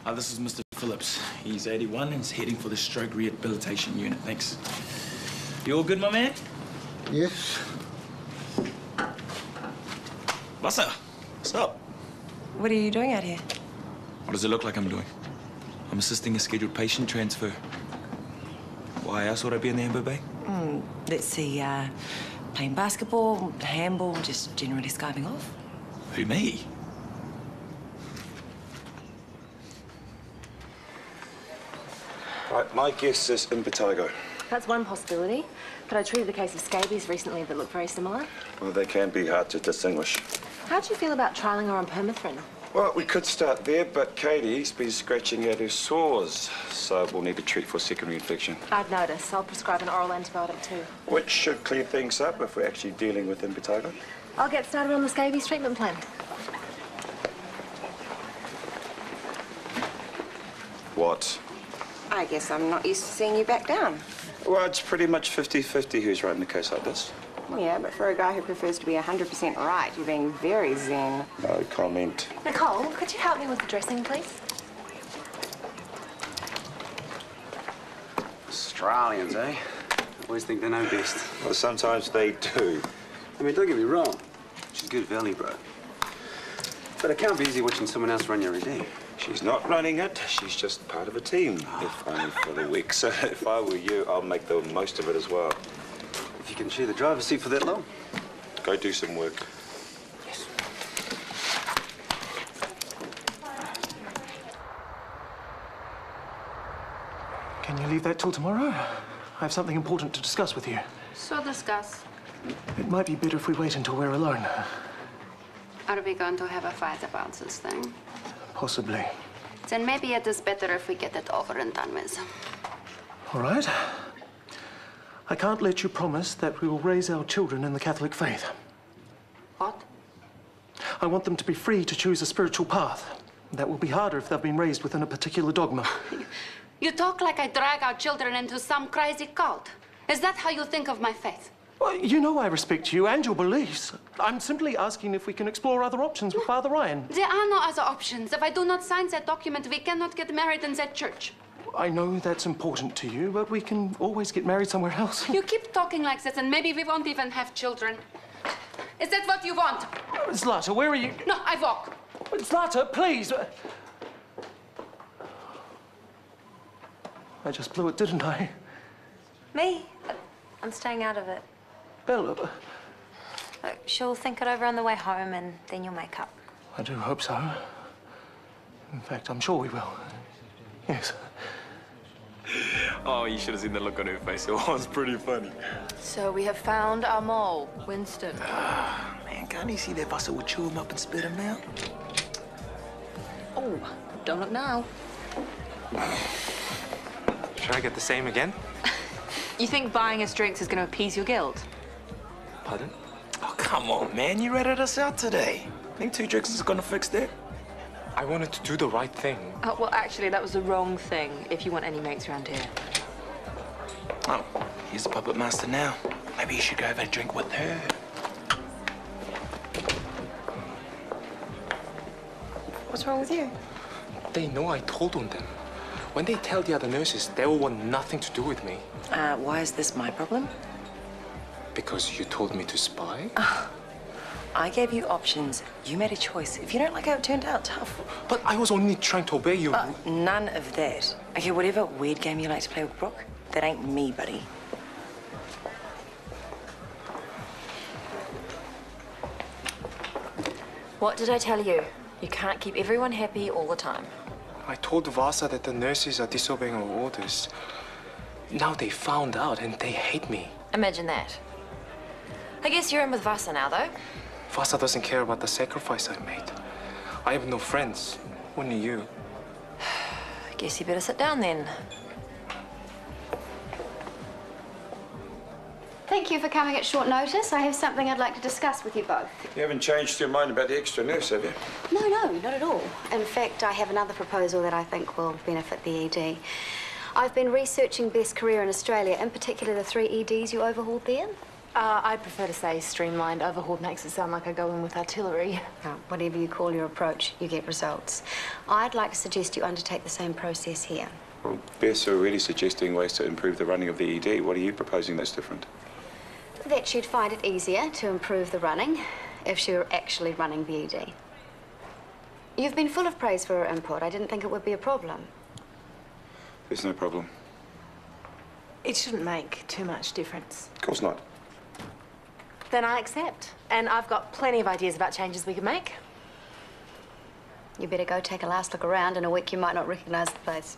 This is Mr. Phillips. He's 81 and is heading for the stroke rehabilitation unit. Thanks. You all good, my man? Yes. Vasa, what's up? What are you doing out here? What does it look like I'm doing? I'm assisting a scheduled patient transfer. Why else would I be in the Amber Bay? Let's see, playing basketball, handball, just generally skiving off. Who, me? Right, my guess is impetigo. That's one possibility, but I treated a case of scabies recently that looked very similar. Well, they can be hard to distinguish. How do you feel about trialling her on permethrin? Well, we could start there, but Katie's been scratching at her sores, so we'll need to treat for secondary infection. I'd notice. I'll prescribe an oral antibiotic too. Which should clear things up if we're actually dealing with impetigo. I'll get started on the scabies treatment plan. What? I guess I'm not used to seeing you back down. Well, it's pretty much 50-50 who's writing a case like this. Yeah, but for a guy who prefers to be 100% right, you're being very zen. No comment. Nicole, could you help me with the dressing, please? Australians, eh? Always think they know best. Well, sometimes they do. I mean, don't get me wrong. She's good value, bro. But it can't be easy watching someone else run you every day. She's not running it. She's just part of a team, if only for the week. So if I were you, I'll make the most of it as well. If you can share the driver's seat for that long. Go do some work. Yes. Can you leave that till tomorrow? I have something important to discuss with you. So discuss. It might be better if we wait until we're alone. Are we going to have a fight about this thing? Possibly. Then maybe it is better if we get it over and done with. All right. I can't let you promise that we will raise our children in the Catholic faith. What? I want them to be free to choose a spiritual path. That will be harder if they've been raised within a particular dogma. You talk like I drag our children into some crazy cult. Is that how you think of my faith? Well, you know I respect you and your beliefs. I'm simply asking if we can explore other options with Father Ryan. There are no other options. If I do not sign that document, we cannot get married in that church. I know that's important to you, but we can always get married somewhere else. You keep talking like this, and maybe we won't even have children. Is that what you want? Zlata, where are you? No, I walk. Zlata, please. I just blew it, didn't I? Me? I'm staying out of it. Bella. Look, she'll think it over on the way home and then you'll make up. I do hope so. In fact, I'm sure we will. Yes. Oh, you should have seen the look on her face. It was pretty funny. So we have found our mole, Winston. Man, can't you see that Vasa would chew him up and spit him out? Oh, don't look now. Should I get the same again? You think buying us drinks is going to appease your guilt? Pardon? Oh, come on, man. You ratted us out today. Think 2 drinks is gonna fix that? I wanted to do the right thing. Oh, well, actually, that was the wrong thing, if you want any mates around here. Oh, here's the puppet master now. Maybe you should go have a drink with her. What's wrong with you? They know I told on them. When they tell the other nurses, they will want nothing to do with me. Why is this my problem? Because you told me to spy? I gave you options. You made a choice. If you don't like how it turned out, tough. But I was only trying to obey you. None of that. Okay, whatever weird game you like to play with Brooke, that ain't me, buddy. What did I tell you? You can't keep everyone happy all the time. I told Vasa that the nurses are disobeying our orders. Now they found out and they hate me. Imagine that. I guess you're in with Vasa now, though. Vasa doesn't care about the sacrifice I made. I have no friends, only you. I guess you better sit down then. Thank you for coming at short notice. I have something I'd like to discuss with you both. You haven't changed your mind about the extra nurse, have you? No, not at all. In fact, I have another proposal that I think will benefit the ED. I've been researching Beth's career in Australia, in particular the 3 EDs you overhauled there. I prefer to say streamlined. Overhauled makes it sound like I go in with artillery. Whatever you call your approach, you get results. I'd like to suggest you undertake the same process here. Well, Bess are already suggesting ways to improve the running of the ED. What are you proposing that's different? That she'd find it easier to improve the running if she were actually running the ED. You've been full of praise for her input. I didn't think it would be a problem. There's no problem. It shouldn't make too much difference. Of course not. Then I accept. And I've got plenty of ideas about changes we can make. You better go take a last look around. In a week, you might not recognize the place.